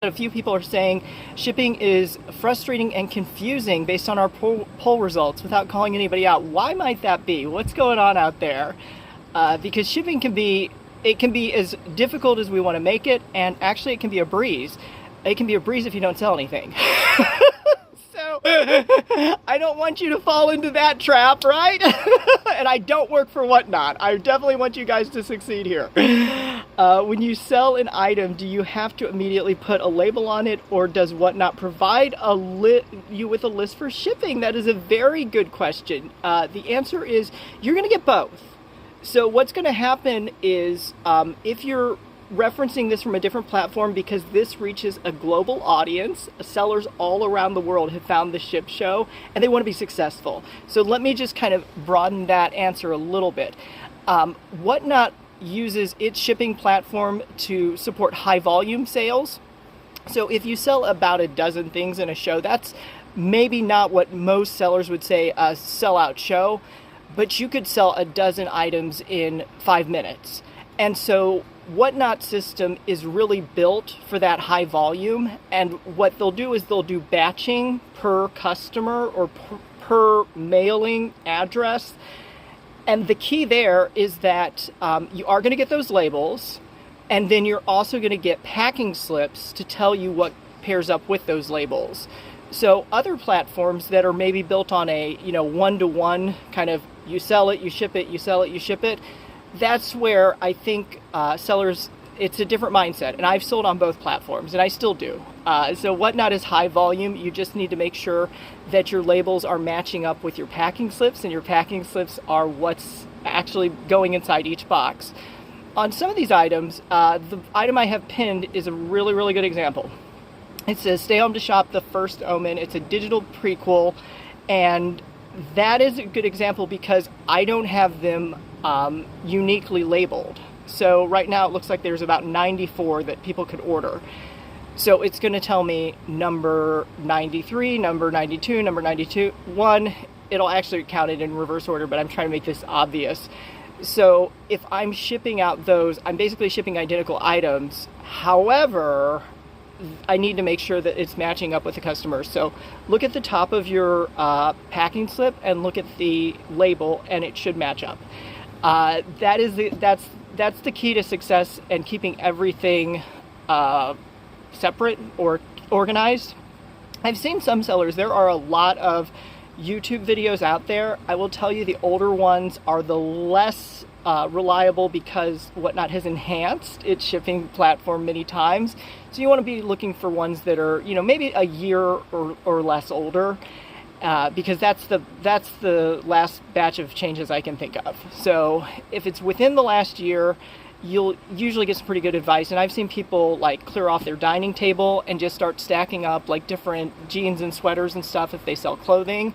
A few people are saying shipping is frustrating and confusing based on our poll results without calling anybody out. Why might that be? What's going on out there? Because shipping can be as difficult as we want to make it, and actually it can be a breeze. It can be a breeze if you don't sell anything. So I don't want you to fall into that trap, right? And I don't work for Whatnot. I definitely want you guys to succeed here. When you sell an item, do you have to immediately put a label on it, or does Whatnot provide you with a list for shipping? That is a very good question. The answer is you're going to get both. So what's going to happen is if you're referencing this from a different platform, because this reaches a global audience, sellers all around the world have found the Ship Show and they want to be successful. So let me just kind of broaden that answer a little bit. Whatnot uses its shipping platform to support high volume sales. So if you sell about a dozen things in a show, that's maybe not what most sellers would say a sellout show, but you could sell a dozen items in 5 minutes. And so Whatnot system is really built for that high volume, and what they'll do is they'll do batching per customer or per mailing address. And the key there is that you are going to get those labels, and then you're also going to get packing slips to tell you what pairs up with those labels. So other platforms that are maybe built on a one-to-one kind of you sell it, you ship it, you sell it, you ship it, that's where I think sellers, it's a different mindset. And I've sold on both platforms, and I still do. So Whatnot is high volume. You just need to make sure that your labels are matching up with your packing slips, and your packing slips are what's actually going inside each box. On some of these items, the item I have pinned is a really, really good example. It says Stay Home to Shop, The First Omen. It's a digital prequel, and that is a good example because I don't have them uniquely labeled. So right now it looks like there's about 94 that people could order. So it's going to tell me number 93, number 92, number 91. It'll actually count it in reverse order, but I'm trying to make this obvious. So if I'm shipping out those, I'm basically shipping identical items. However, I need to make sure that it's matching up with the customer. So look at the top of your packing slip and look at the label, and it should match up. That's the key to success and keeping everything separate or organized. I've seen some sellers, there are a lot of YouTube videos out there. I will tell you the older ones are the less reliable because Whatnot has enhanced its shipping platform many times. So you want to be looking for ones that are, maybe a year or less older. Because that's the last batch of changes I can think of. So if it's within the last year, you'll usually get some pretty good advice. And I've seen people like clear off their dining table and just start stacking up like different jeans and sweaters and stuff if they sell clothing,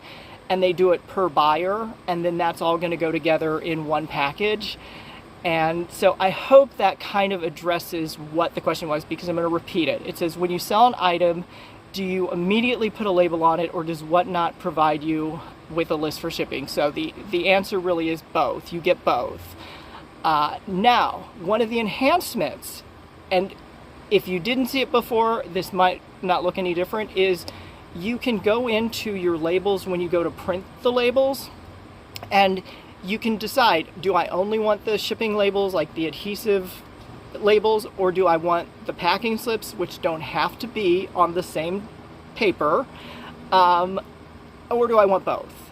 and they do it per buyer, and then that's all going to go together in one package. And so I hope that kind of addresses what the question was, because I'm going to repeat it. It says, when you sell an item, do you immediately put a label on it, or does Whatnot provide you with a list for shipping? So the answer really is both. You get both. Now, one of the enhancements, and if you didn't see it before, this might not look any different, is you can go into your labels when you go to print the labels, and you can decide, do I only want the shipping labels, like the adhesive labels, or do I want the packing slips, which don't have to be on the same paper, or do I want both?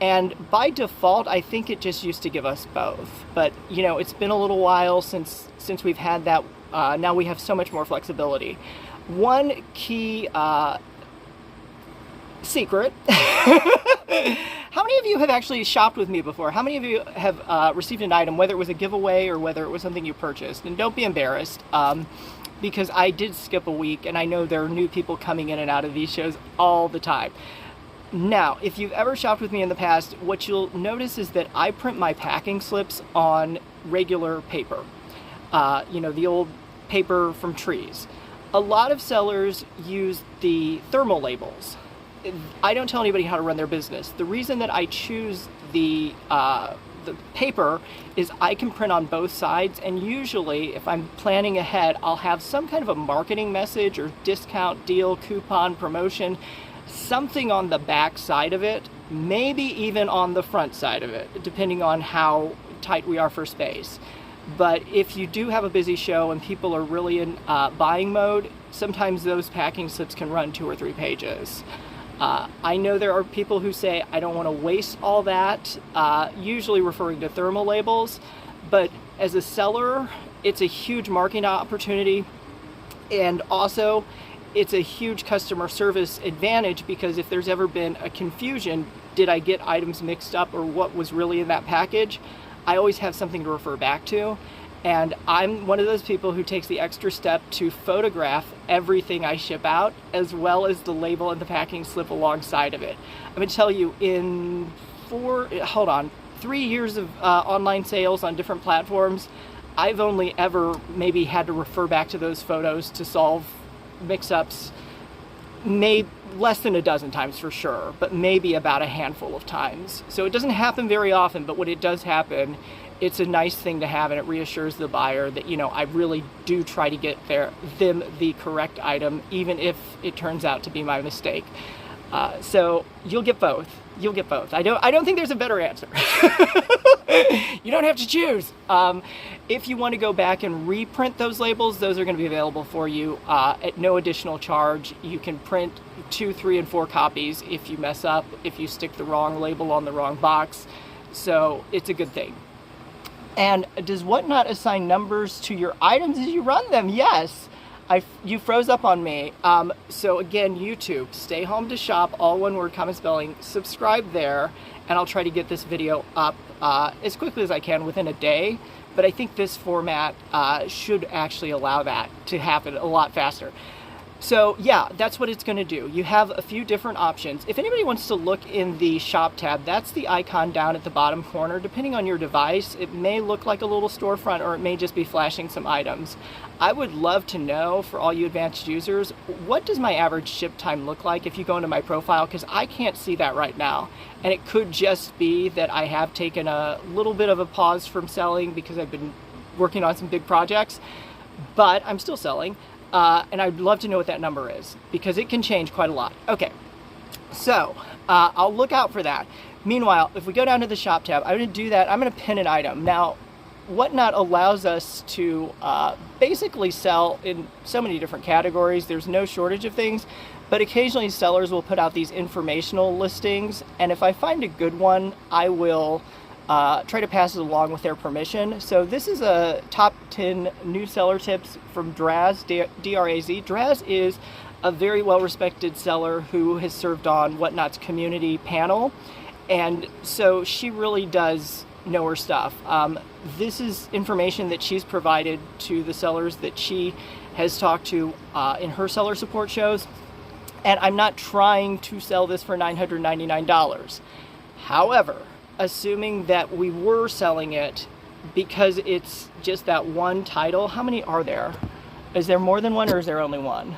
And by default, I think it just used to give us both, but it's been a little while since we've had that. Now we have so much more flexibility. One key secret. How many of you have actually shopped with me before? How many of you have received an item, whether it was a giveaway or whether it was something you purchased? And don't be embarrassed, because I did skip a week, and I know there are new people coming in and out of these shows all the time. Now, if you've ever shopped with me in the past, what you'll notice is that I print my packing slips on regular paper. The old paper from trees. A lot of sellers use the thermal labels. I don't tell anybody how to run their business. The reason that I choose the the paper is I can print on both sides, and usually if I'm planning ahead, I'll have some kind of a marketing message or discount, deal, coupon, promotion, something on the back side of it, maybe even on the front side of it, depending on how tight we are for space. But if you do have a busy show and people are really in buying mode, sometimes those packing slips can run 2 or 3 pages. I know there are people who say, I don't want to waste all that, usually referring to thermal labels, but as a seller, it's a huge marketing opportunity, and also it's a huge customer service advantage, because if there's ever been a confusion, did I get items mixed up or what was really in that package, I always have something to refer back to. And I'm one of those people who takes the extra step to photograph everything I ship out, as well as the label and the packing slip alongside of it. I'm gonna tell you, in 3 years of online sales on different platforms, I've only ever maybe had to refer back to those photos to solve mix-ups, maybe less than a dozen times for sure, but maybe about a handful of times. So it doesn't happen very often, but when it does happen, it's a nice thing to have, and it reassures the buyer that, you know, I really do try to get them the correct item, even if it turns out to be my mistake. So you'll get both. You'll get both. I don't think there's a better answer. You don't have to choose. If you want to go back and reprint those labels, those are going to be available for you at no additional charge. You can print 2, 3, and 4 copies if you mess up, if you stick the wrong label on the wrong box. So it's a good thing. And does Whatnot assign numbers to your items as you run them? Yes. You froze up on me. So again, YouTube, Stay Home to Shop, all one word, common spelling. Subscribe there, and I'll try to get this video up as quickly as I can within a day. But I think this format should actually allow that to happen a lot faster. So yeah, that's what it's going to do. You have a few different options. If anybody wants to look in the shop tab, that's the icon down at the bottom corner. Depending on your device, it may look like a little storefront, or it may just be flashing some items. I would love to know, for all you advanced users, what does my average ship time look like if you go into my profile, because I can't see that right now. And it could just be that I have taken a little bit of a pause from selling because I've been working on some big projects, but I'm still selling. And I'd love to know what that number is, because it can change quite a lot. Okay, so I'll look out for that. Meanwhile, if we go down to the shop tab, I'm going to do that. I'm going to pin an item. Now, Whatnot allows us to basically sell in so many different categories. There's no shortage of things, but occasionally sellers will put out these informational listings, and if I find a good one, I will try to pass it along with their permission. So this is a top 10 new seller tips from Draz, D-R-A-Z. Draz is a very well-respected seller who has served on Whatnot's community panel, and so she really does know her stuff. This is information that she's provided to the sellers that she has talked to in her seller support shows, and I'm not trying to sell this for $999. However, assuming that we were selling it because it's just that one title, how many are there? Is there more than one, or is there only one?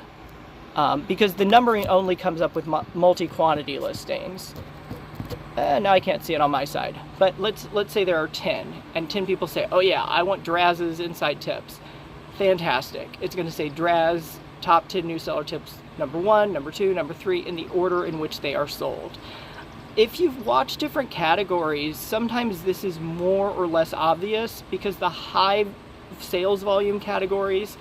Because the numbering only comes up with multi-quantity listings. Now I can't see it on my side, but let's say there are 10, and 10 people say, oh yeah, I want Draz's inside tips. Fantastic. It's going to say Draz top 10 new seller tips, number 1, number 2, number 3, in the order in which they are sold. If you've watched different categories, sometimes this is more or less obvious, because the high sales volume categories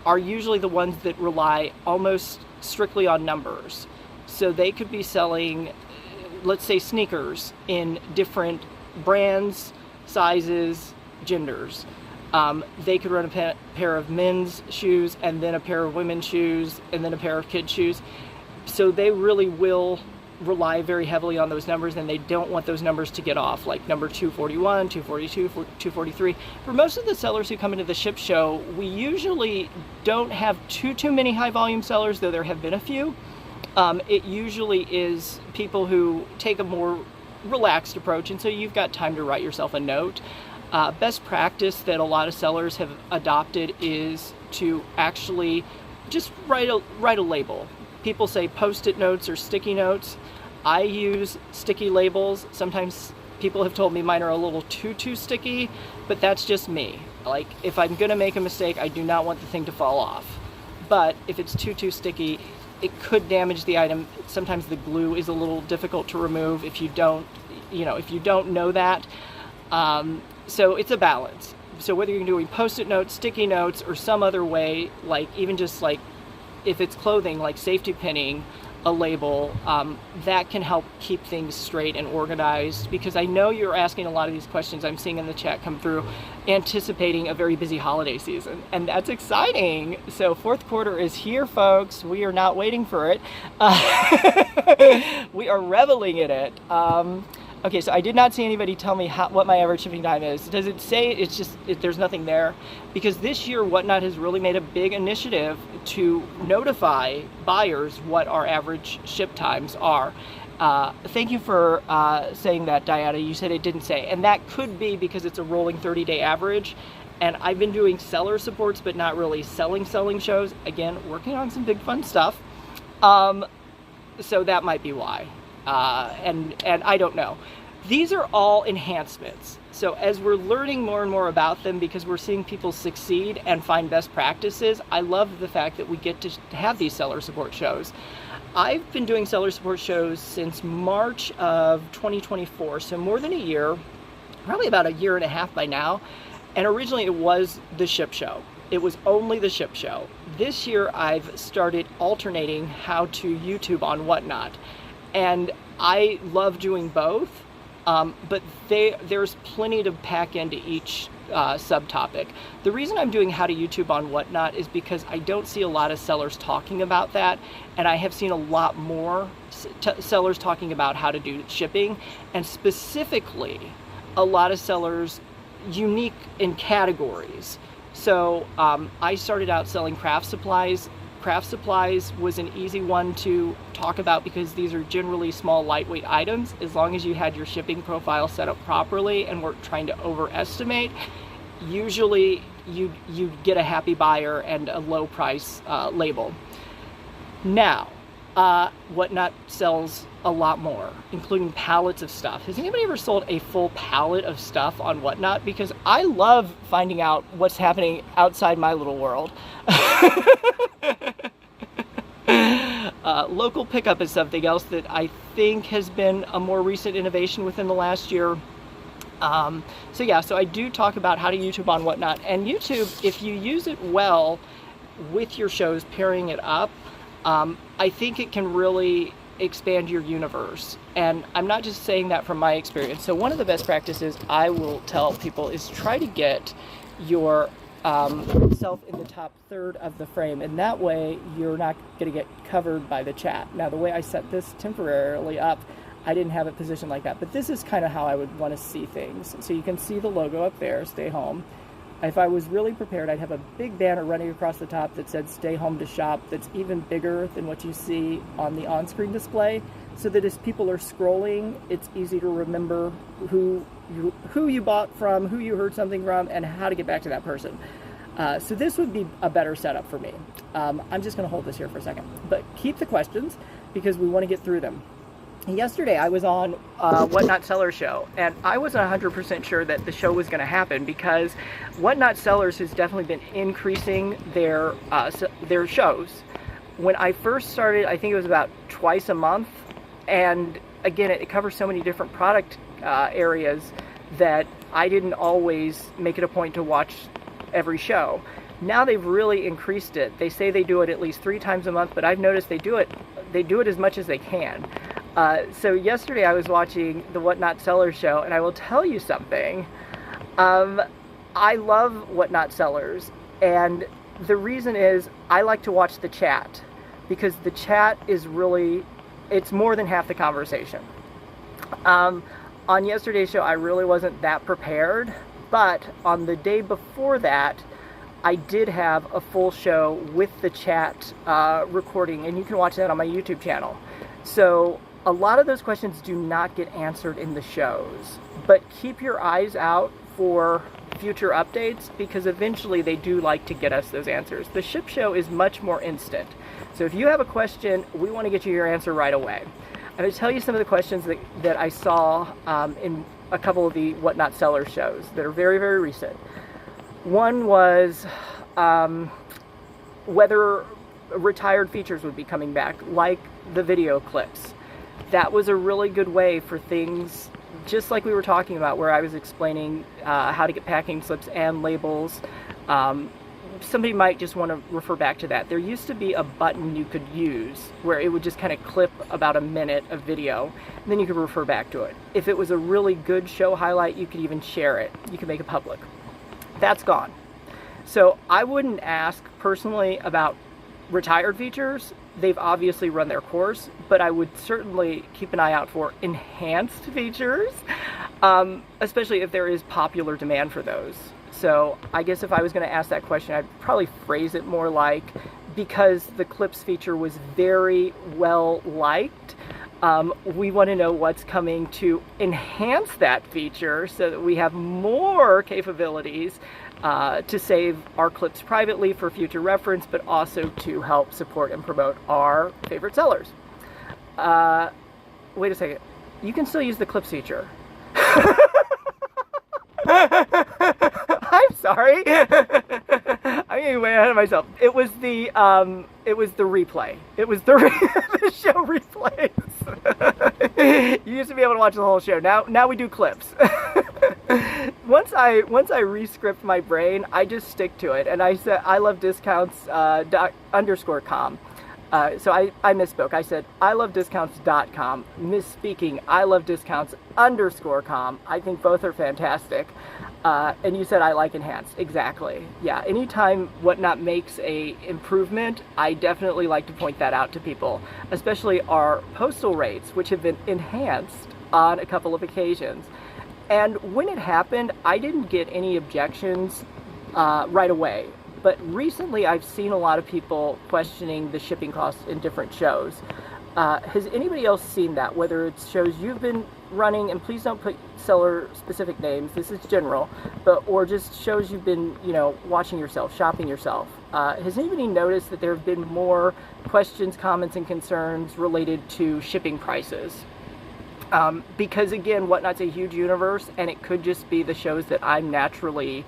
are usually the ones that rely almost strictly on numbers. So they could be selling, let's say, sneakers in different brands, sizes, genders. They could run a pair of men's shoes, and then a pair of women's shoes, and then a pair of kids' shoes. So they really will rely very heavily on those numbers, and they don't want those numbers to get off, like number 241, 242, 243. For most of the sellers who come into the ship show, we usually don't have too many high volume sellers, though there have been a few. It usually is people who take a more relaxed approach, and so you've got time to write yourself a note. Best practice that a lot of sellers have adopted is to actually just write a label. People say post-it notes or sticky notes. I use sticky labels. Sometimes People have told me mine are a little too sticky, but that's just me. Like, if I'm gonna make a mistake, I do not want the thing to fall off. But if it's too sticky, it could damage the item. Sometimes the glue is a little difficult to remove if you don't know that. So it's a balance. So whether you're doing post-it notes, sticky notes, or some other way, like even just like if it's clothing, like safety pinning a label, that can help keep things straight and organized, because I know you're asking a lot of these questions I'm seeing in the chat come through, anticipating a very busy holiday season, and that's exciting. So fourth quarter is here, folks. We are not waiting for it. We are reveling in it. Okay, so I did not see anybody tell me what my average shipping time is. Does it say it's just, there's nothing there? Because this year, Whatnot has really made a big initiative to notify buyers what our average ship times are. Thank you for saying that, Diana. You said it didn't say. And that could be because it's a rolling 30-day average. And I've been doing seller supports, but not really selling shows. Again, working on some big fun stuff. So that might be why. And I don't know. These are all enhancements. So as we're learning more and more about them, because we're seeing people succeed and find best practices, I love the fact that we get to have these seller support shows. I've been doing seller support shows since March of 2024, so more than a year, probably about a year and a half by now. And originally it was the ship show. It was only the ship show. This year I've started alternating how to YouTube on Whatnot. And I love doing both, but there's plenty to pack into each subtopic. The reason I'm doing how to YouTube on Whatnot is because I don't see a lot of sellers talking about that, and I have seen a lot more sellers talking about how to do shipping, and specifically a lot of sellers unique in categories. So I started out selling craft supplies. Craft supplies was an easy one to talk about because these are generally small, lightweight items. As long as you had your shipping profile set up properly and weren't trying to overestimate, usually you get a happy buyer and a low price label. Now, Whatnot sells a lot more, including pallets of stuff. Has anybody ever sold a full pallet of stuff on Whatnot? Because I love finding out what's happening outside my little world. Local pickup is something else that I think has been a more recent innovation within the last year. So I do talk about how to YouTube on Whatnot. And YouTube, if you use it well with your shows, pairing it up, I think it can really expand your universe. And I'm not just saying that from my experience. So one of the best practices I will tell people is try to get your self in the top third of the frame, and that way you're not going to get covered by the chat. Now, the way I set this temporarily up, I didn't have it positioned like that, but this is kind of how I would want to see things. So you can see the logo up there, Stay Home. If I was really prepared, I'd have a big banner running across the top that said Stay Home to Shop, that's even bigger than what you see on the on-screen display, so that as people are scrolling, it's easy to remember who you bought from, who you heard something from, and how to get back to that person. So this would be a better setup for me. I'm just going to hold this here for a second, but keep the questions because we want to get through them. Yesterday I was on Whatnot Seller Show, and I wasn't 100% sure that the show was going to happen because Whatnot Sellers has definitely been increasing their shows. When I first started, I think it was about twice a month, and again, it covers so many different product areas that I didn't always make it a point to watch every show. Now they've really increased it. They say they do it at least 3 times a month, but I've noticed they do it as much as they can. So yesterday I was watching the Whatnot Sellers Show, and I will tell you something. I love Whatnot Sellers, and the reason is I like to watch the chat, because the chat is really, it's more than half the conversation. On yesterday's show, I really wasn't that prepared, but on the day before that, I did have a full show with the chat recording, and you can watch that on my YouTube channel. So a lot of those questions do not get answered in the shows, but keep your eyes out for future updates, because eventually they do like to get us those answers. The ship show is much more instant. So if you have a question, we want to get you your answer right away. I'm going to tell you some of the questions that I saw a couple of the Whatnot Seller shows that are very, very recent. One was whether retired features would be coming back, like the video clips. That was a really good way for things, just like we were talking about, where I was explaining how to get packing slips and labels. Somebody might just want to refer back to that. There used to be a button you could use where it would just kind of clip about a minute of video, and then you could refer back to it. If it was a really good show highlight, you could even share it. You could make it public. That's gone. So I wouldn't ask personally about retired features. They've obviously run their course, but I would certainly keep an eye out for enhanced features, especially if there is popular demand for those. So I guess if I was going to ask that question, I'd probably phrase it more like, because the clips feature was very well liked, we want to know what's coming to enhance that feature so that we have more capabilities to save our clips privately for future reference, but also to help support and promote our favorite sellers. Wait a second. You can still use the clips feature. I'm sorry. I'm getting way ahead of myself. It was the replay. It was the show replays. You used to be able to watch the whole show. Now we do clips. Once I re-script my brain, I just stick to it, and I said I love discounts _com. So I misspoke. I said I love discounts.com. Misspeaking. I love discounts _com. I think both are fantastic. And you said I like enhanced. Exactly. Yeah. Anytime Whatnot makes a improvement, I definitely like to point that out to people, especially our postal rates, which have been enhanced on a couple of occasions. And when it happened, I didn't get any objections right away. But recently I've seen a lot of people questioning the shipping costs in different shows. Has anybody else seen that? Whether it's shows you've been running, and please don't put seller specific names, this is general, or just shows you've been, watching yourself, shopping yourself. Has anybody noticed that there have been more questions, comments, and concerns related to shipping prices? Because again, Whatnot's a huge universe, and it could just be the shows that I'm naturally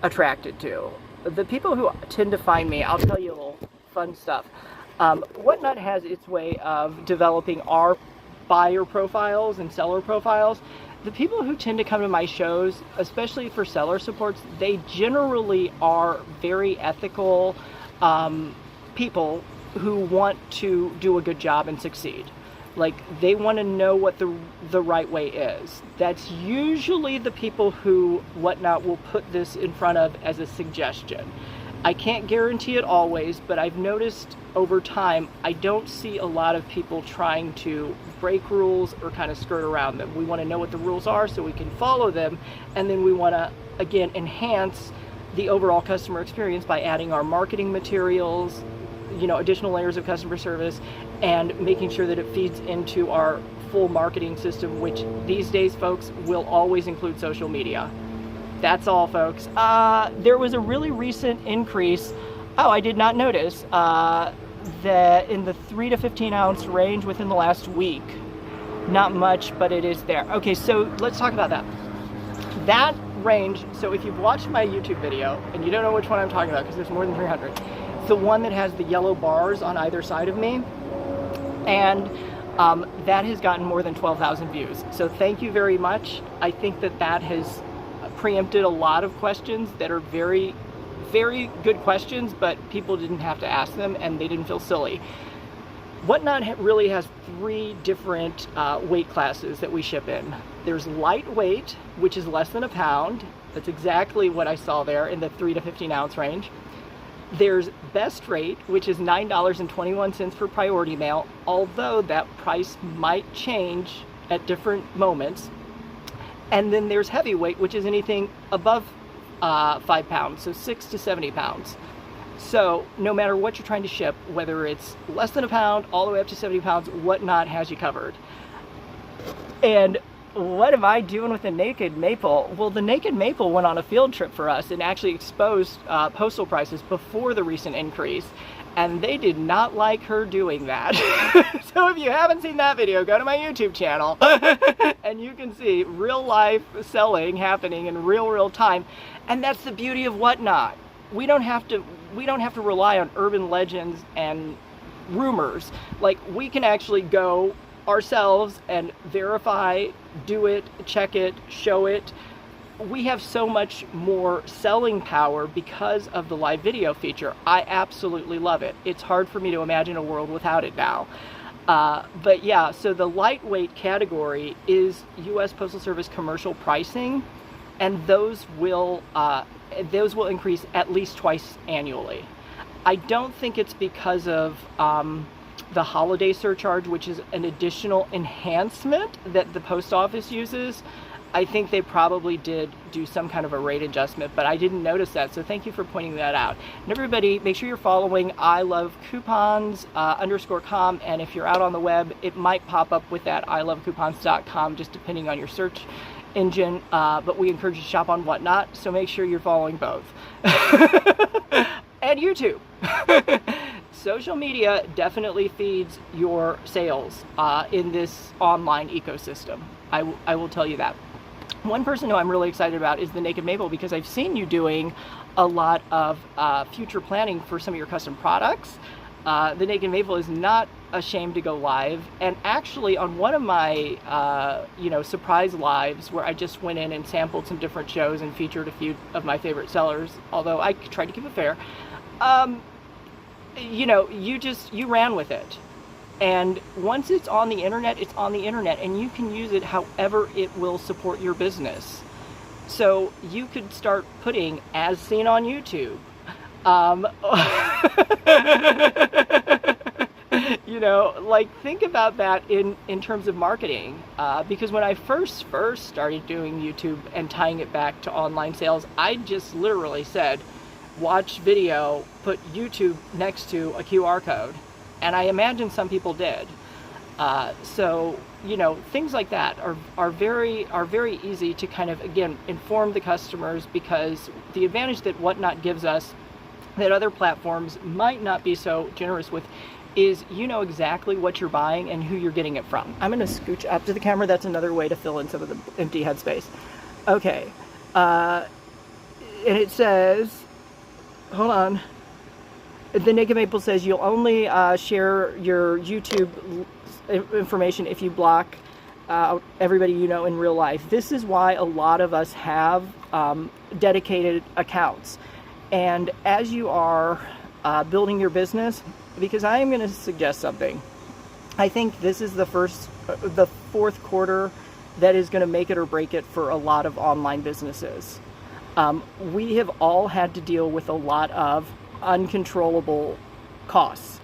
attracted to. The people who tend to find me, I'll tell you a little fun stuff. Whatnot has its way of developing our buyer profiles and seller profiles. The people who tend to come to my shows, especially for seller supports, they generally are very ethical people who want to do a good job and succeed. Like, they want to know what the right way is. That's usually the people who Whatnot will put this in front of as a suggestion. I can't guarantee it always, but I've noticed over time, I don't see a lot of people trying to break rules or kind of skirt around them. We want to know what the rules are so we can follow them, and then we want to, again, enhance the overall customer experience by adding our marketing materials, additional layers of customer service, and making sure that it feeds into our full marketing system, which these days, folks, will always include social media. That's all, folks. There was a really recent increase. Oh, I did not notice that in the 3 to 15 ounce range within the last week. Not much, but it is there. Okay, so let's talk about that. That range, so if you've watched my YouTube video and you don't know which one I'm talking about because there's more than 300, it's the one that has the yellow bars on either side of me. And that has gotten more than 12,000 views. So thank you very much. I think that has preempted a lot of questions that are very, very good questions, but people didn't have to ask them and they didn't feel silly. Whatnot really has 3 different weight classes that we ship in. There's lightweight, which is less than a pound. That's exactly what I saw there in the 3 to 15 ounce range. There's best rate, which is $9.21 for priority mail, although that price might change at different moments. And then there's heavyweight, which is anything above 5 pounds, so 6 to 70 pounds. So no matter what you're trying to ship, whether it's less than a pound all the way up to 70 pounds, Whatnot has you covered. And what am I doing with the Naked Maple? Well, the Naked Maple went on a field trip for us and actually exposed postal prices before the recent increase. and they did not like her doing that. So if you haven't seen that video, go to my YouTube channel and you can see real life selling happening in real time. And that's the beauty of Whatnot. We don't have to rely on urban legends and rumors. Like, we can actually go ourselves and verify, do it, check it, show it. We have so much more selling power because of the live video feature. I absolutely love it. It's hard for me to imagine a world without it now. But yeah, so the lightweight category is U.S. Postal Service commercial pricing, and those will increase at least twice annually. I don't think it's because of the holiday surcharge, which is an additional enhancement that the post office uses. I think they probably did do some kind of a rate adjustment, but I didn't notice that, so thank you for pointing that out. And everybody, make sure you're following I Love Coupons _com, and if you're out on the web, it might pop up with that ilovecoupons.com, just depending on your search engine, but we encourage you to shop on Whatnot, so make sure you're following both. And YouTube. Social media definitely feeds your sales in this online ecosystem. I will tell you that. One person who I'm really excited about is the Naked Maple, because I've seen you doing a lot of future planning for some of your custom products. The Naked Maple is not ashamed to go live, and actually on one of my surprise lives where I just went in and sampled some different shows and featured a few of my favorite sellers, although I tried to keep it fair, you ran with it. And once it's on the internet, it's on the internet, and you can use it however it will support your business. So you could start putting as seen on YouTube. Think about that in terms of marketing. Because when I first started doing YouTube and tying it back to online sales, I just literally said, watch video, put YouTube next to a QR code. And I imagine some people did. So things like that are very easy to kind of, again, inform the customers, because the advantage that Whatnot gives us that other platforms might not be so generous with is you know exactly what you're buying and who you're getting it from. I'm going to scooch up to the camera. That's another way to fill in some of the empty headspace. Okay. And it says, hold on. The Naked Maple says you'll only share your YouTube information if you block everybody you know in real life. This is why a lot of us have dedicated accounts. And as you are building your business, because I am going to suggest something, I think this is the fourth quarter that is going to make it or break it for a lot of online businesses. We have all had to deal with a lot of uncontrollable costs.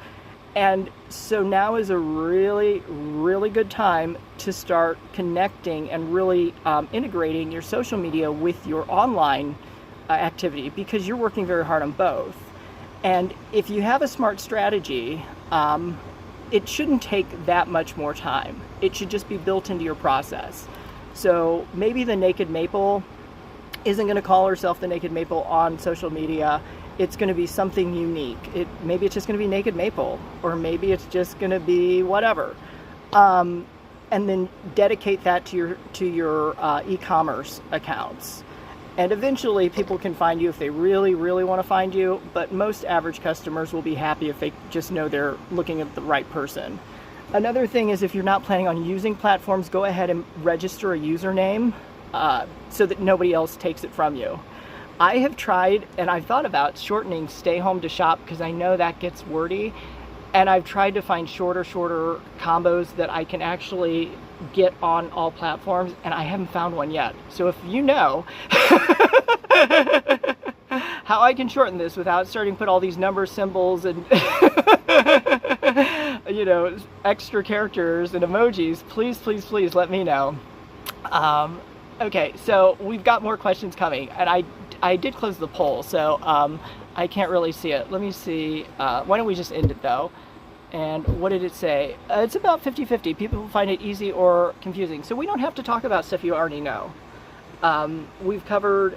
And so now is a really, really good time to start connecting and really integrating your social media with your online activity, because you're working very hard on both. And if you have a smart strategy, it shouldn't take that much more time. It should just be built into your process. So maybe the Naked Maple isn't going to call herself the Naked Maple on social media. It's going to be something unique. Maybe it's just going to be Naked Maple, or maybe it's just going to be whatever. And then dedicate that to your e-commerce accounts. And eventually people can find you if they really, really want to find you, but most average customers will be happy if they just know they're looking at the right person. Another thing is, if you're not planning on using platforms, go ahead and register a username so that nobody else takes it from you. I have tried, and I've thought about shortening Stay Home to Shop, because I know that gets wordy, and I've tried to find shorter combos that I can actually get on all platforms, and I haven't found one yet. So if you know how I can shorten this without starting to put all these number symbols and extra characters and emojis, please let me know. Okay, so we've got more questions coming, and I did close the poll, so I can't really see it. Let me see. Why don't we just end it though? And what did it say? It's about 50-50. People find it easy or confusing. So we don't have to talk about stuff you already know. We've covered,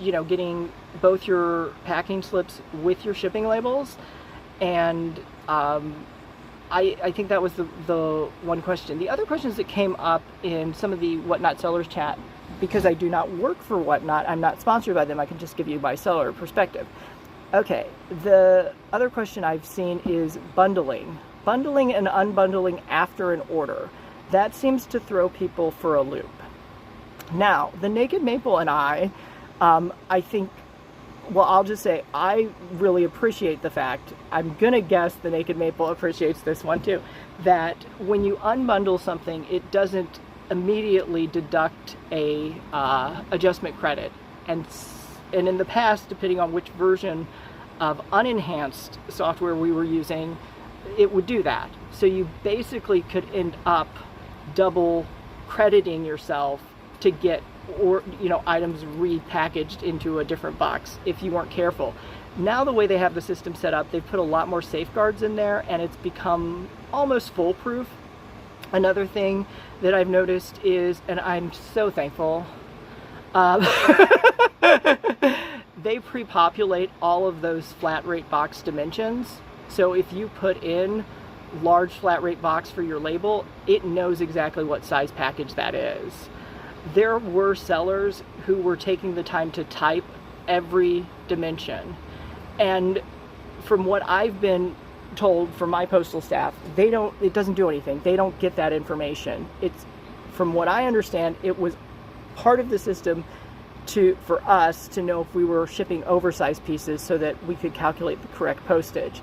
getting both your packing slips with your shipping labels, And I think that was the one question. The other questions that came up in some of the Whatnot sellers chat, because I do not work for Whatnot, I'm not sponsored by them, I can just give you my seller perspective. Okay, the other question I've seen is bundling. Bundling and unbundling after an order. That seems to throw people for a loop. Now, the Naked Maple and I think, well, I'll just say I really appreciate the fact, I'm going to guess the Naked Maple appreciates this one too, that when you unbundle something, it doesn't immediately deduct a adjustment credit. And in the past, depending on which version of unenhanced software we were using, it would do that. So you basically could end up double crediting yourself to get items repackaged into a different box if you weren't careful. Now the way they have the system set up, they've put a lot more safeguards in there, and it's become almost foolproof. Another thing that I've noticed is, and I'm so thankful, they pre-populate all of those flat rate box dimensions. So if you put in large flat rate box for your label, it knows exactly what size package that is. There were sellers who were taking the time to type every dimension. And from what I've been told from my postal staff, it doesn't do anything. They don't get that information. It's, from what I understand, it was part of the system for us to know if we were shipping oversized pieces so that we could calculate the correct postage.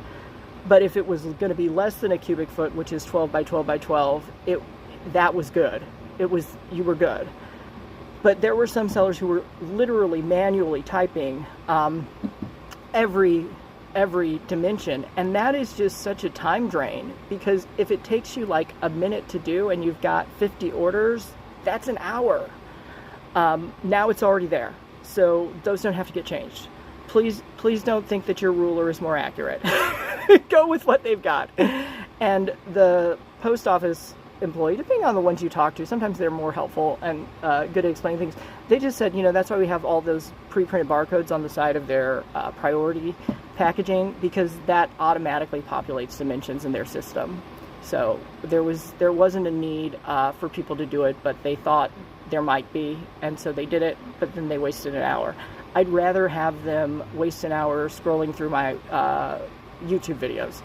But if it was going to be less than a cubic foot, which is 12 by 12 by 12, that was good. You were good. But there were some sellers who were literally manually typing every dimension, and that is just such a time drain, because if it takes you like a minute to do and you've got 50 orders, that's an hour. Now it's already there, so those don't have to get changed. Please don't think that your ruler is more accurate. Go with what they've got. And the post office employee, depending on the ones you talk to, sometimes they're more helpful and good at explaining things. They just said, that's why we have all those pre-printed barcodes on the side of their priority packaging, because that automatically populates dimensions in their system. So there wasn't a need for people to do it, but they thought there might be, and so they did it, but then they wasted an hour. I'd rather have them waste an hour scrolling through my YouTube videos.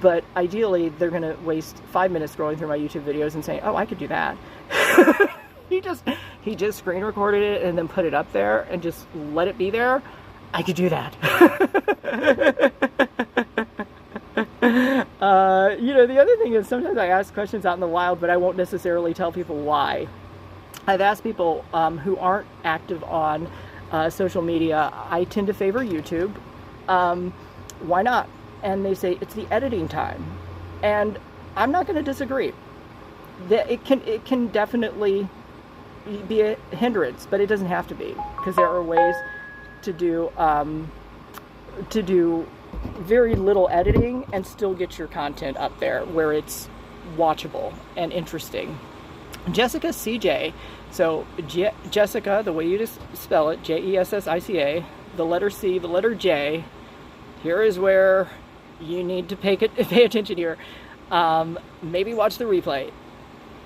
But ideally, they're going to waste 5 minutes scrolling through my YouTube videos and saying, oh, I could do that. He just screen recorded it and then put it up there and just let it be there. I could do that. The other thing is, sometimes I ask questions out in the wild, but I won't necessarily tell people why. I've asked people who aren't active on social media. I tend to favor YouTube. Why not? And they say it's the editing time, and I'm not going to disagree. That it can definitely be a hindrance, but it doesn't have to be, because there are ways to do very little editing and still get your content up there where it's watchable and interesting. Jessica CJ, so Jessica, the way you just spell it, Jessica, the letter C, the letter J. Here is where you need to pay attention here. Maybe watch the replay.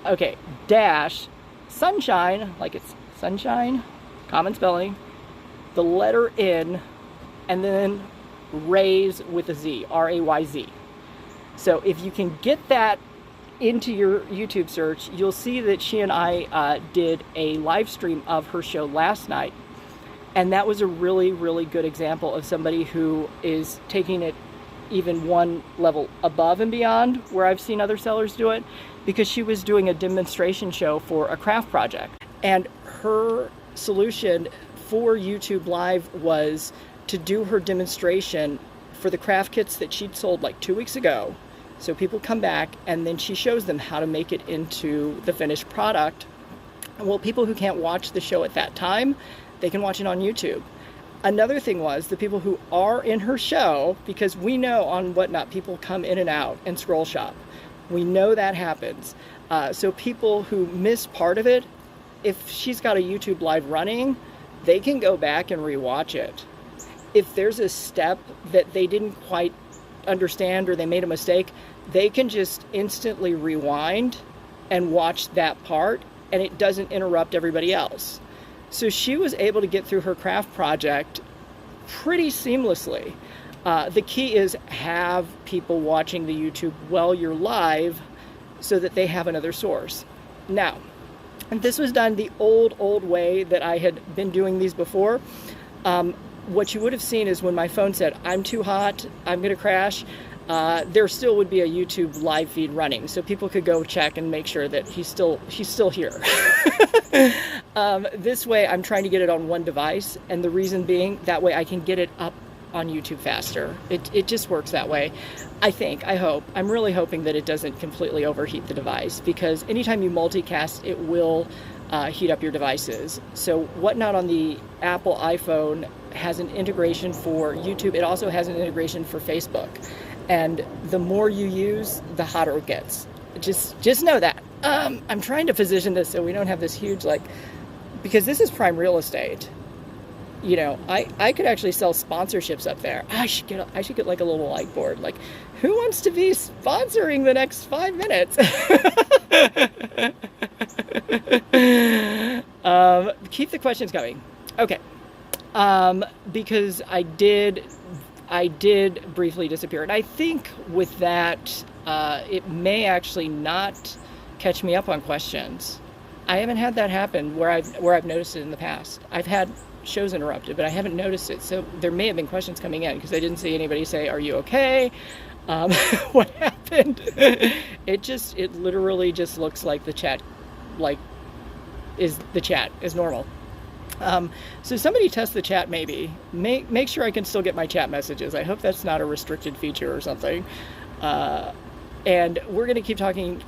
Okay, dash, sunshine, like it's sunshine, common spelling, the letter N, and then raise with a Z, R-A-Y-Z. So if you can get that into your YouTube search, you'll see that she and I did a live stream of her show last night. And that was a really, really good example of somebody who is taking it even one level above and beyond where I've seen other sellers do it, because she was doing a demonstration show for a craft project. And her solution for YouTube Live was to do her demonstration for the craft kits that she'd sold like 2 weeks ago. So people come back and then she shows them how to make it into the finished product. Well, people who can't watch the show at that time, they can watch it on YouTube. Another thing was the people who are in her show, because we know on Whatnot people come in and out and scroll shop. We know that happens. So people who miss part of it, if she's got a YouTube Live running, they can go back and rewatch it. If there's a step that they didn't quite understand or they made a mistake, they can just instantly rewind and watch that part, and it doesn't interrupt everybody else. So she was able to get through her craft project pretty seamlessly. The key is have people watching the YouTube while you're live so that they have another source. Now, and this was done the old way that I had been doing these before. What you would have seen is when my phone said, I'm too hot, I'm going to crash, there still would be a YouTube live feed running. So people could go check and make sure that she's still here. This way, I'm trying to get it on one device. And the reason being, that way I can get it up on YouTube faster. It just works that way. I hope. I'm really hoping that it doesn't completely overheat the device, because anytime you multicast, it will heat up your devices. So Whatnot on the Apple iPhone has an integration for YouTube. It also has an integration for Facebook. And the more you use, the hotter it gets. Just know that. I'm trying to position this so we don't have this huge, because this is prime real estate. You know, I could actually sell sponsorships up there. I should get like a little whiteboard. Like, who wants to be sponsoring the next 5 minutes? Keep the questions coming. Okay. Because I did briefly disappear. And I think with that, it may actually not catch me up on questions. I haven't had that happen where I've noticed it in the past. I've had shows interrupted, but I haven't noticed it. So there may have been questions coming in because I didn't see anybody say, "Are you okay?" What happened? It literally just looks like the chat, the chat is normal. So somebody test the chat, maybe. Make sure I can still get my chat messages. I hope that's not a restricted feature or something. And we're going to keep talking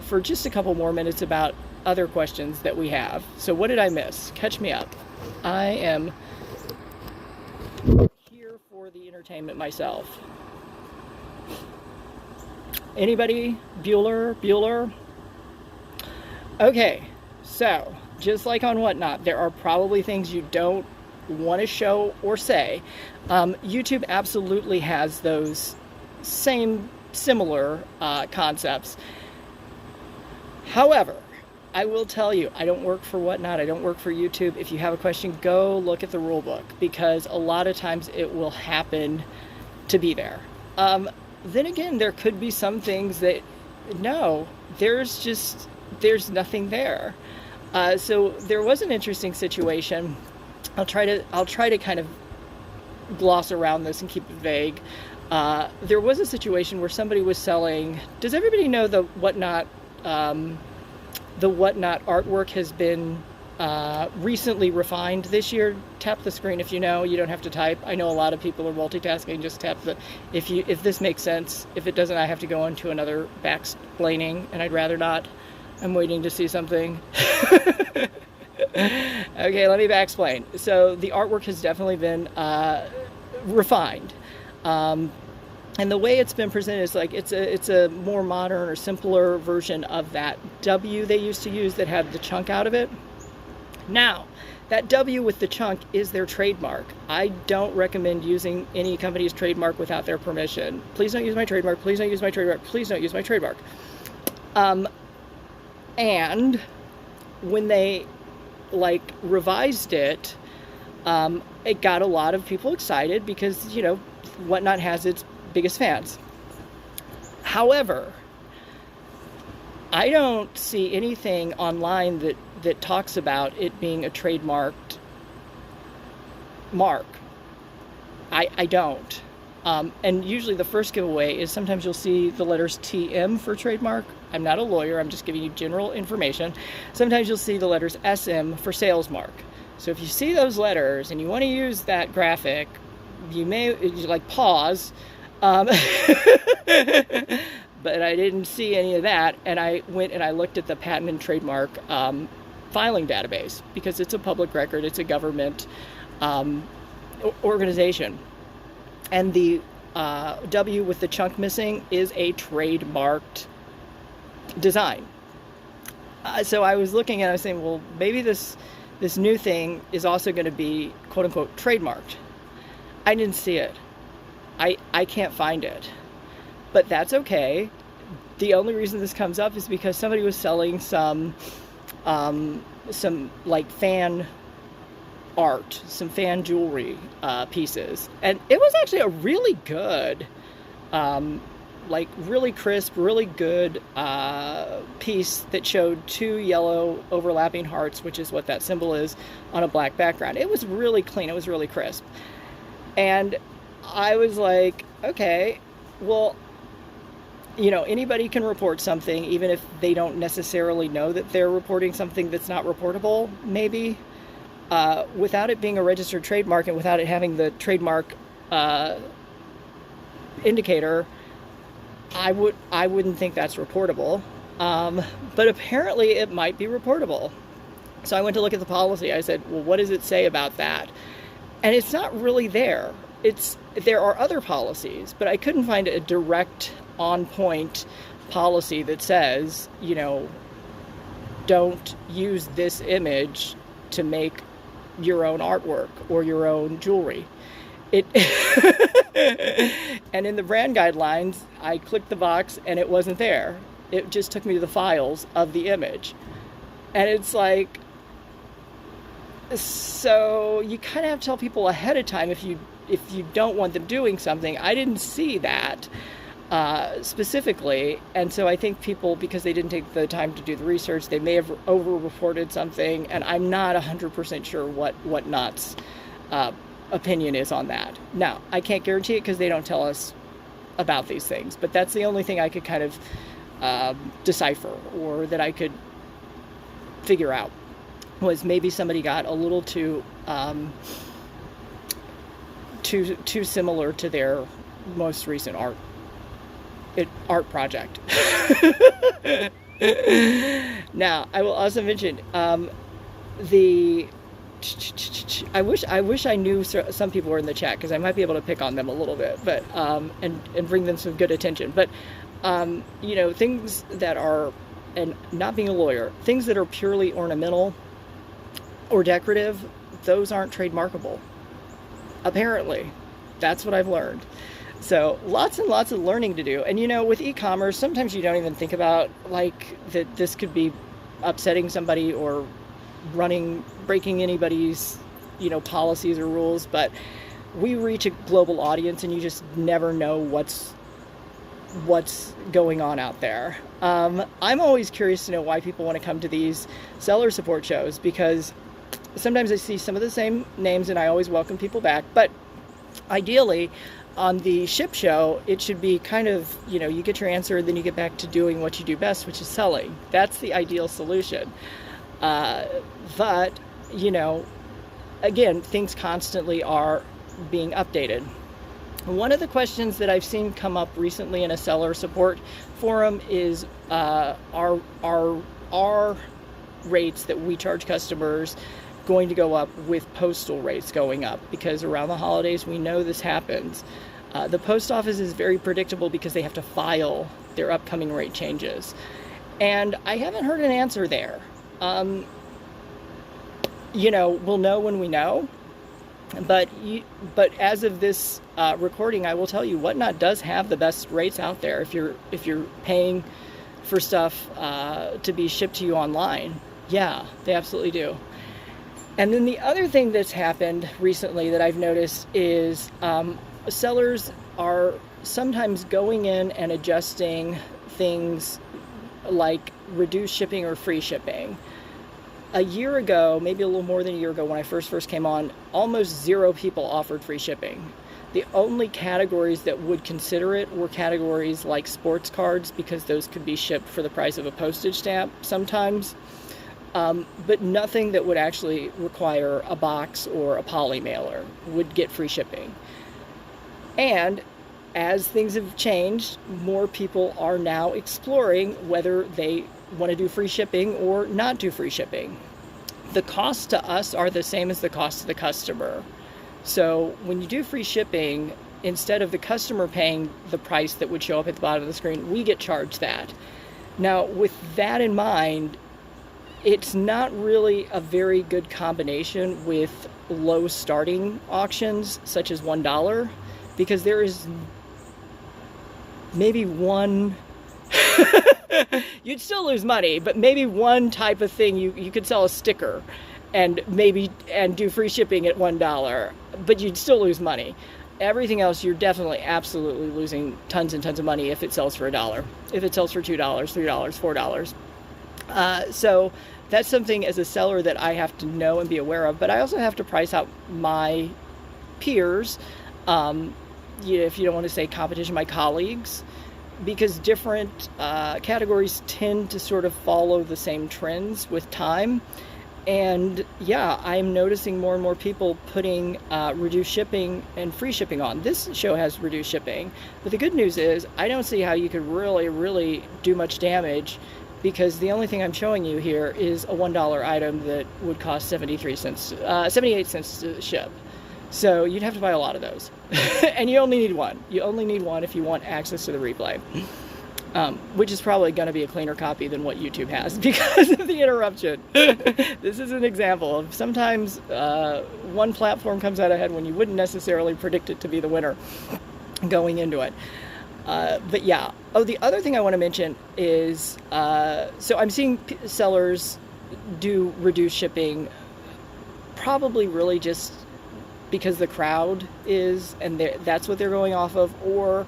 for just a couple more minutes about other questions that we have. So what did I miss? Catch me up. I am here for the entertainment myself. Anybody? Bueller? Okay, so just like on Whatnot, there are probably things you don't want to show or say. YouTube absolutely has those similar concepts. However, I will tell you, I don't work for Whatnot, I don't work for YouTube. If you have a question, go look at the rule book, because a lot of times it will happen to be there. Then again, there could be some things that, no, there's nothing there. So there was an interesting situation. I'll try to kind of gloss around this and keep it vague. There was a situation where somebody was selling. Does everybody know the Whatnot? The Whatnot artwork has been recently refined this year. Tap the screen if you know. You don't have to type. I know a lot of people are multitasking. Just tap the. If this makes sense. If it doesn't, I have to go on to another backsplaining, and I'd rather not. I'm waiting to see something. Okay, let me backsplain. So the artwork has definitely been refined. And the way it's been presented is like it's a more modern or simpler version of that W they used to use that had the chunk out of it. Now, that W with the chunk is their trademark. I don't recommend using any company's trademark without their permission. Please don't use my trademark. Please don't use my trademark. Please don't use my trademark. And when they revised it, it got a lot of people excited because, you know, Whatnot has its biggest fans. However, I don't see anything online that talks about it being a trademarked mark. I don't. And usually the first giveaway is sometimes you'll see the letters TM for trademark. I'm not a lawyer, I'm just giving you general information. Sometimes you'll see the letters SM for sales mark. So if you see those letters and you want to use that graphic, you may pause. But I didn't see any of that, and I went and I looked at the patent and trademark filing database, because it's a public record, it's a government organization. And the W with the chunk missing is a trademarked design. So I was looking and I was saying, well, maybe this new thing is also going to be quote unquote trademarked. I didn't see it. I can't find it. but that's okay. The only reason this comes up is because somebody was selling some like fan art, some fan jewelry pieces, and it was actually a really good, like really crisp, really good piece that showed 2 yellow overlapping hearts, which is what that symbol is, on a black background. It was really clean. It was really crisp. And I was like, okay, well, you know, anybody can report something, even if they don't necessarily know that they're reporting something that's not reportable, maybe, without it being a registered trademark and without it having the trademark indicator. I wouldn't think that's reportable, but apparently it might be reportable. So I went to look at the policy. I said, well, what does it say about that? And it's not really there. There are other policies, but I couldn't find a direct, on-point policy that says, you know, don't use this image to make your own artwork or your own jewelry. And in the brand guidelines, I clicked the box and it wasn't there. It just took me to the files of the image. And it's like, so you kind of have to tell people ahead of time if you don't want them doing something. I didn't see that specifically, and so I think people, because they didn't take the time to do the research, they may have over-reported something, and I'm not 100% sure what Knot's opinion is on that. Now, I can't guarantee it because they don't tell us about these things, but that's the only thing I could kind of decipher, or that I could figure out, was maybe somebody got a little too similar to their most recent art project. Now, I will also mention I wish I knew some people were in the chat, because I might be able to pick on them a little bit, but and bring them some good attention. But you know, things that are, and not being a lawyer, things that are purely ornamental or decorative, those aren't trademarkable. Apparently, that's what I've learned. So lots and lots of learning to do. And you know, with e-commerce, sometimes you don't even think about like that this could be upsetting somebody or breaking anybody's, you know, policies or rules, but we reach a global audience and you just never know what's going on out there. I'm always curious to know why people want to come to these seller support shows, because sometimes I see some of the same names and I always welcome people back, but ideally on the ship show, it should be kind of, you know, you get your answer and then you get back to doing what you do best, which is selling. That's the ideal solution. But, you know, again, things constantly are being updated. One of the questions that I've seen come up recently in a seller support forum is, are rates that we charge customers going to go up with postal rates going up? Because around the holidays, we know this happens. The post office is very predictable because they have to file their upcoming rate changes. And I haven't heard an answer there. You know, we'll know when we know. But as of this recording, I will tell you, Whatnot does have the best rates out there if you're paying for stuff to be shipped to you online. Yeah, they absolutely do. And then the other thing that's happened recently that I've noticed is sellers are sometimes going in and adjusting things like reduced shipping or free shipping. A year ago, maybe a little more than a year ago, when I first came on, almost 0 people offered free shipping. The only categories that would consider it were categories like sports cards, because those could be shipped for the price of a postage stamp sometimes. But nothing that would actually require a box or a poly mailer would get free shipping. And as things have changed, more people are now exploring whether they want to do free shipping or not do free shipping. The costs to us are the same as the cost to the customer. So when you do free shipping, instead of the customer paying the price that would show up at the bottom of the screen, we get charged that. Now, with that in mind, it's not really a very good combination with low starting auctions such as $1, because there is maybe one, you'd still lose money, but maybe one type of thing, you could sell a sticker and do free shipping at $1, but you'd still lose money. Everything else, you're definitely absolutely losing tons and tons of money if it sells for $1, if it sells for $2, $3, $4. So that's something as a seller that I have to know and be aware of, but I also have to price out my peers, if you don't want to say competition, my colleagues, because different categories tend to sort of follow the same trends with time. And yeah, I'm noticing more and more people putting reduced shipping and free shipping on. This show has reduced shipping, but the good news is I don't see how you could really do much damage, because the only thing I'm showing you here is a $1 item that would cost 78 cents to ship. So you'd have to buy a lot of those. And you only need one. You only need one if you want access to the replay. Which is probably going to be a cleaner copy than what YouTube has because of the interruption. This is an example of sometimes one platform comes out ahead when you wouldn't necessarily predict it to be the winner going into it. But yeah. Oh, the other thing I want to mention is, so I'm seeing sellers do reduced shipping, probably really just because the crowd is, and that's what they're going off of, or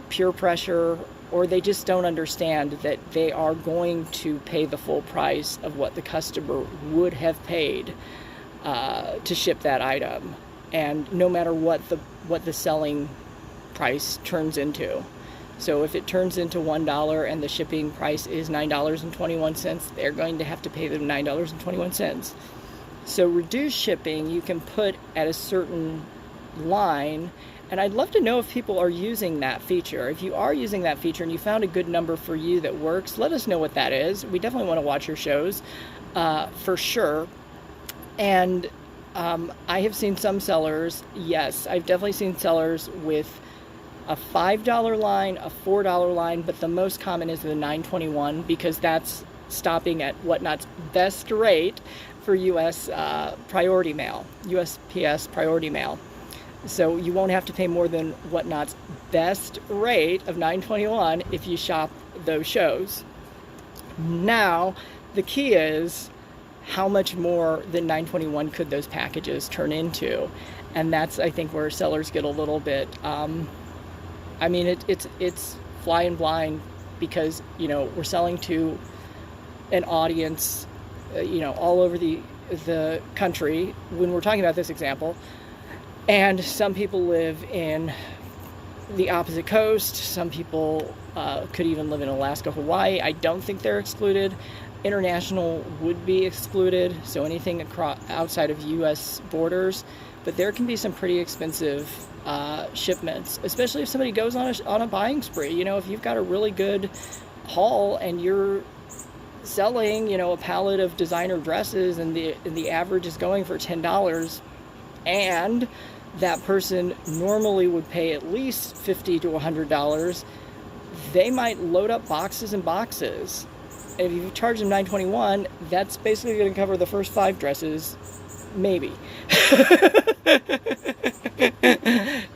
peer pressure, or they just don't understand that they are going to pay the full price of what the customer would have paid to ship that item, and no matter what the selling price turns into. So if it turns into $1 and the shipping price is $9.21, they're going to have to pay them $9.21. So reduced shipping you can put at a certain line. And I'd love to know if people are using that feature. If you are using that feature and you found a good number for you that works, let us know what that is. We definitely want to watch your shows, for sure. And I have seen some sellers, yes, I've definitely seen sellers with a $5 line, a $4 line, but the most common is the $9.21, because that's stopping at Whatnot's best rate for U.S. priority mail, USPS priority mail. So you won't have to pay more than Whatnot's best rate of $9.21 if you shop those shows. Now, the key is how much more than $9.21 could those packages turn into? And that's, I think, where sellers get a little bit, I mean, it's flying blind, because, we're selling to an audience, all over the country when we're talking about this example. And some people live in the opposite coast. Some people could even live in Alaska, Hawaii. I don't think they're excluded. International would be excluded, so anything outside of U.S. borders. But there can be some pretty expensive shipments, especially if somebody goes on a buying spree. If you've got a really good haul and you're selling, a pallet of designer dresses, and the average is going for $10, and that person normally would pay at least $50 to $100, they might load up boxes and boxes. And if you charge them $9.21, that's basically going to cover the first 5 dresses, maybe.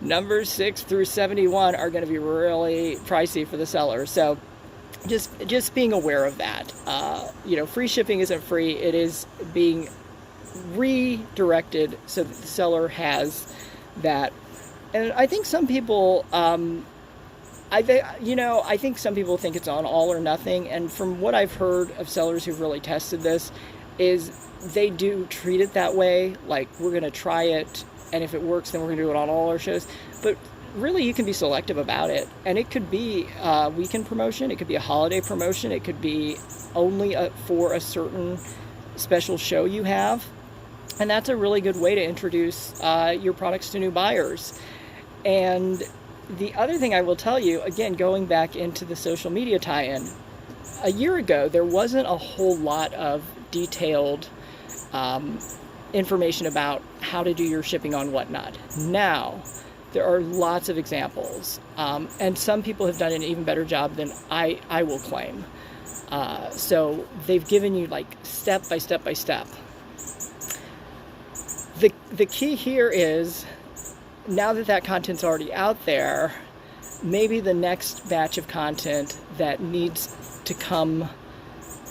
Numbers 6 through 71 are going to be really pricey for the seller. So just being aware of that. Free shipping isn't free. It is being redirected so that the seller has that. And I think some people, I think some people think it's on all or nothing. And from what I've heard of sellers who've really tested this, is they do treat it that way. Like, we're going to try it, and if it works, then we're going to do it on all our shows. But really, you can be selective about it. And it could be a weekend promotion. It could be a holiday promotion. It could be only for a certain special show you have. And that's a really good way to introduce your products to new buyers. And the other thing I will tell you, again, going back into the social media tie-in, a year ago, there wasn't a whole lot of detailed information about how to do your shipping on Whatnot. Now, there are lots of examples, and some people have done an even better job than I will claim. So they've given you step by step by step. The key here is, now that content's already out there, maybe the next batch of content that needs to come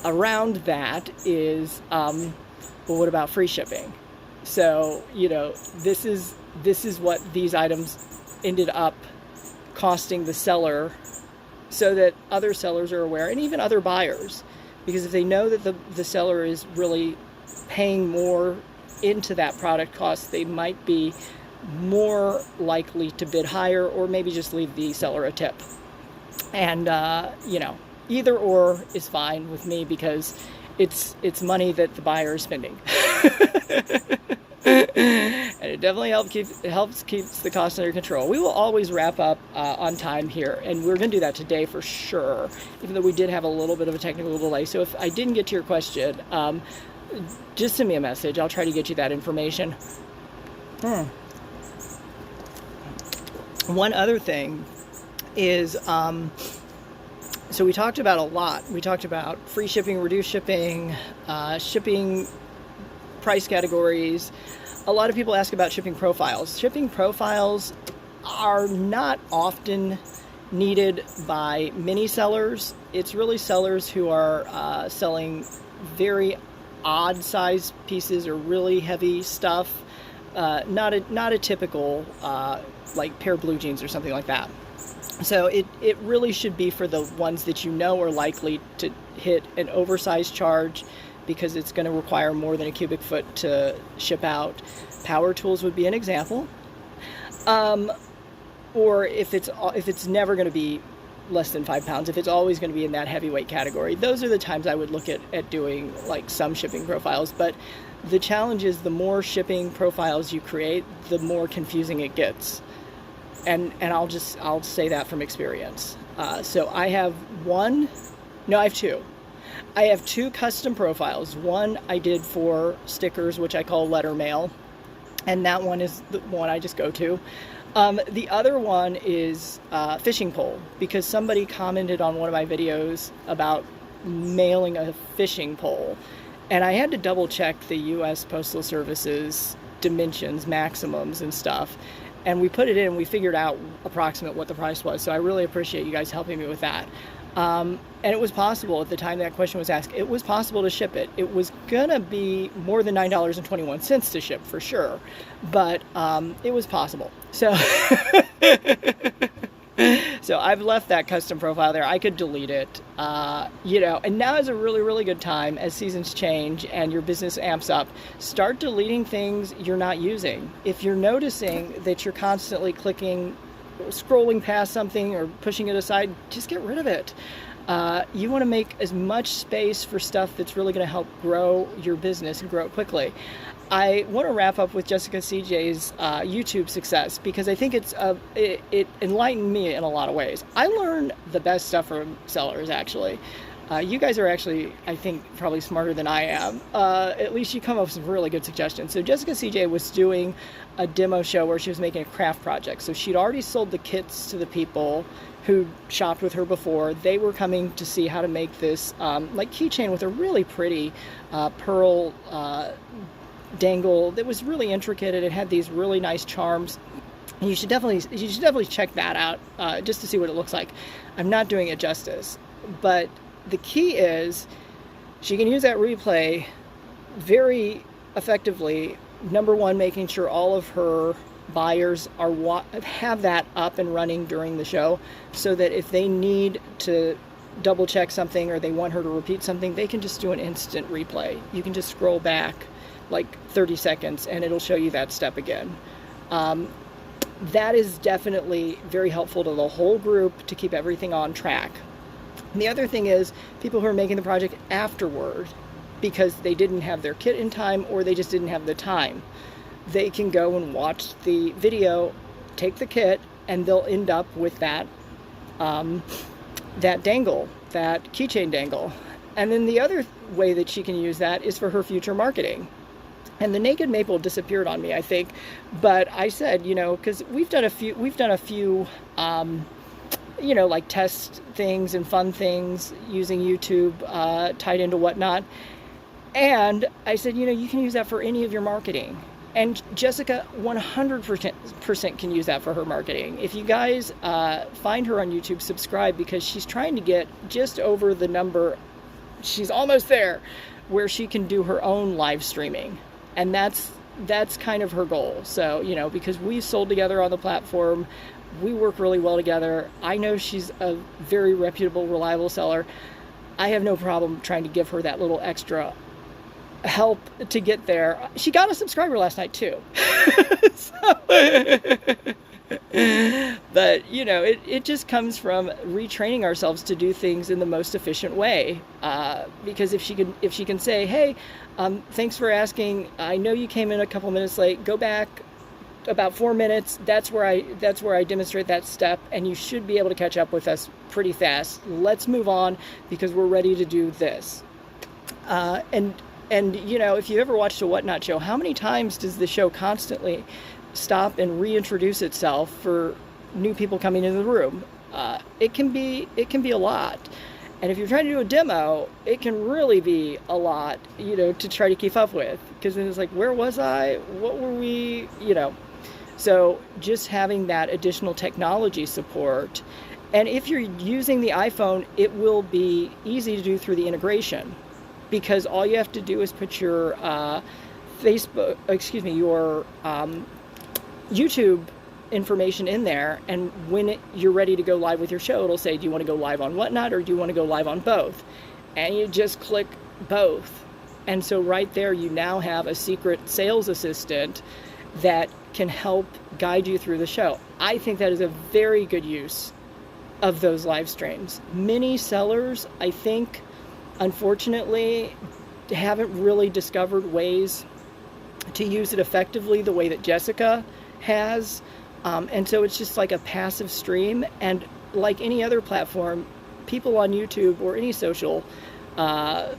around that is, well, what about free shipping? So, this is what these items ended up costing the seller, so that other sellers are aware, and even other buyers, because if they know that the seller is really paying more into that product cost, they might be more likely to bid higher, or maybe just leave the seller a tip. And either or is fine with me, because it's money that the buyer is spending. And it definitely helps keep the cost under control. We will always wrap up on time here, and we're going to do that today for sure, even though we did have a little bit of a technical delay. So if I didn't get to your question, just send me a message. I'll try to get you that information. One other thing is, so we talked about a lot. We talked about free shipping, reduced shipping, shipping price categories. A lot of people ask about shipping profiles. Shipping profiles are not often needed by many sellers. It's really sellers who are selling very odd size pieces or really heavy stuff. Not a typical like pair of blue jeans or something like that. So it really should be for the ones that you know are likely to hit an oversized charge, because it's going to require more than a cubic foot to ship out. Power tools would be an example. Or if it's never going to be less than 5 pounds, if it's always going to be in that heavyweight category, those are the times I would look at doing like some shipping profiles. But the challenge is, the more shipping profiles you create, the more confusing it gets. And I'll say that from experience. So I have two. I have two custom profiles. One I did for stickers, which I call letter mail, and that one is the one I just go to. The other one is fishing pole, because somebody commented on one of my videos about mailing a fishing pole, and I had to double check the U.S. Postal Service's dimensions, maximums, and stuff. And we put it in, and we figured out approximate what the price was. So I really appreciate you guys helping me with that. And it was possible at the time that question was asked. It was possible to ship it. It was going to be more than $9.21 to ship for sure. But it was possible. So, so I've left that custom profile there. I could delete it. And now is a really, really good time as seasons change and your business amps up. Start deleting things you're not using. If you're noticing that you're constantly scrolling past something or pushing it aside, just get rid of it. You want to make as much space for stuff that's really going to help grow your business and grow it quickly. I want to wrap up with Jessica CJ's YouTube success, because I think it enlightened me in a lot of ways. I learned the best stuff from sellers, actually. You guys are actually, I think, probably smarter than I am. At least you come up with some really good suggestions. So Jessica CJ was doing a demo show where she was making a craft project. So she'd already sold the kits to the people who shopped with her before. They were coming to see how to make this like keychain with a really pretty pearl dangle that was really intricate, and it had these really nice charms. And you should definitely check that out just to see what it looks like. I'm not doing it justice, but the key is she can use that replay very effectively. Number one, making sure all of her buyers have that up and running during the show, so that if they need to double check something or they want her to repeat something, they can just do an instant replay. You can just scroll back like 30 seconds and it'll show you that step again. That is definitely very helpful to the whole group to keep everything on track. And the other thing is, people who are making the project afterward because they didn't have their kit in time or they just didn't have the time, they can go and watch the video, take the kit, and they'll end up with that that dangle, that keychain dangle. And then the other way that she can use that is for her future marketing. And the Naked Maple disappeared on me, I think. But I said, because we've done a few, like test things and fun things using YouTube tied into whatnot. And I said, you can use that for any of your marketing. And Jessica 100% can use that for her marketing. If you guys find her on YouTube, subscribe, because she's trying to get just over the number. She's almost there where she can do her own live streaming. And that's kind of her goal. So, because we sold together on the platform, we work really well together. I know she's a very reputable, reliable seller. I have no problem trying to give her that little extra help to get there. She got a subscriber last night too. But it just comes from retraining ourselves to do things in the most efficient way. Because if she can say, hey, thanks for asking, I know you came in a couple minutes late, go back about 4 minutes, that's where I demonstrate that step, and you should be able to catch up with us pretty fast. Let's move on because we're ready to do this. And if you ever watched a Whatnot show, how many times does the show constantly stop and reintroduce itself for new people coming into the room? It can be a lot. And if you're trying to do a demo, it can really be a lot, to try to keep up with. Because then it's like, where was I? What were we? So just having that additional technology support. And if you're using the iPhone, it will be easy to do through the integration. Because all you have to do is put your your YouTube information in there, and when you're ready to go live with your show, it'll say, do you want to go live on Whatnot or do you want to go live on both? And you just click both. And so right there, you now have a secret sales assistant that can help guide you through the show. I think that is a very good use of those live streams. Many sellers, I think, unfortunately, haven't really discovered ways to use it effectively the way that Jessica has. And so it's just like a passive stream. And like any other platform, people on YouTube or any social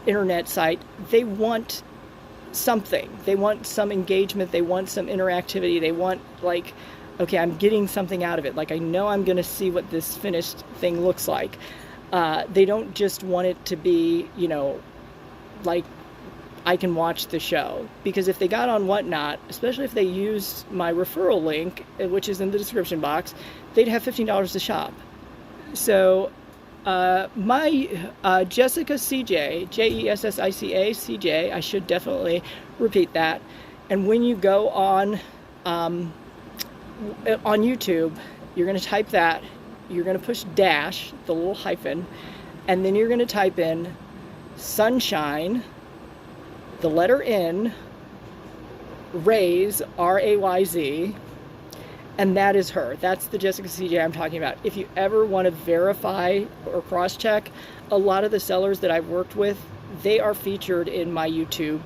internet site, they want something. They want some engagement. They want some interactivity. They want, like, okay, I'm getting something out of it. Like, I know I'm going to see what this finished thing looks like. They don't just want it to be, like, I can watch the show. Because if they got on Whatnot, especially if they used my referral link, which is in the description box, they'd have $15 to shop. So my Jessica CJ, Jessica CJ, I should definitely repeat that. And when you go on YouTube, you're going to type that. You're going to push dash, the little hyphen, and then you're going to type in sunshine, the letter N, Rayz, R-A-Y-Z, and that is her. That's the Jessica CJ I'm talking about. If you ever want to verify or cross-check, a lot of the sellers that I've worked with, they are featured in my YouTube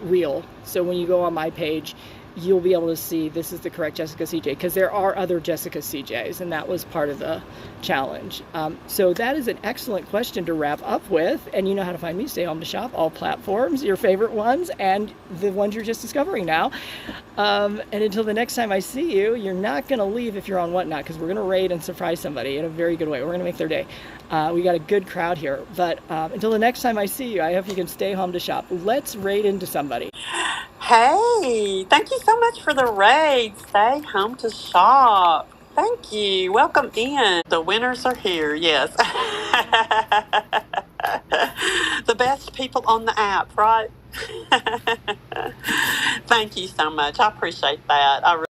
reel. So when you go on my page, you'll be able to see this is the correct Jessica CJ, because there are other Jessica CJs, and that was part of the challenge. So that is an excellent question to wrap up with, and you know how to find me. Stay Home to Shop, all platforms, your favorite ones, and the ones you're just discovering now. And until the next time I see you, you're not going to leave if you're on Whatnot, because we're going to raid and surprise somebody in a very good way. We're going to make their day. We got a good crowd here. But until the next time I see you, I hope you can stay home to shop. Let's raid into somebody. Hey, thank you so much for the raid. Stay home to shop. Thank you. Welcome in. The winners are here. Yes. The best people on the app, right? Thank you so much. I appreciate that.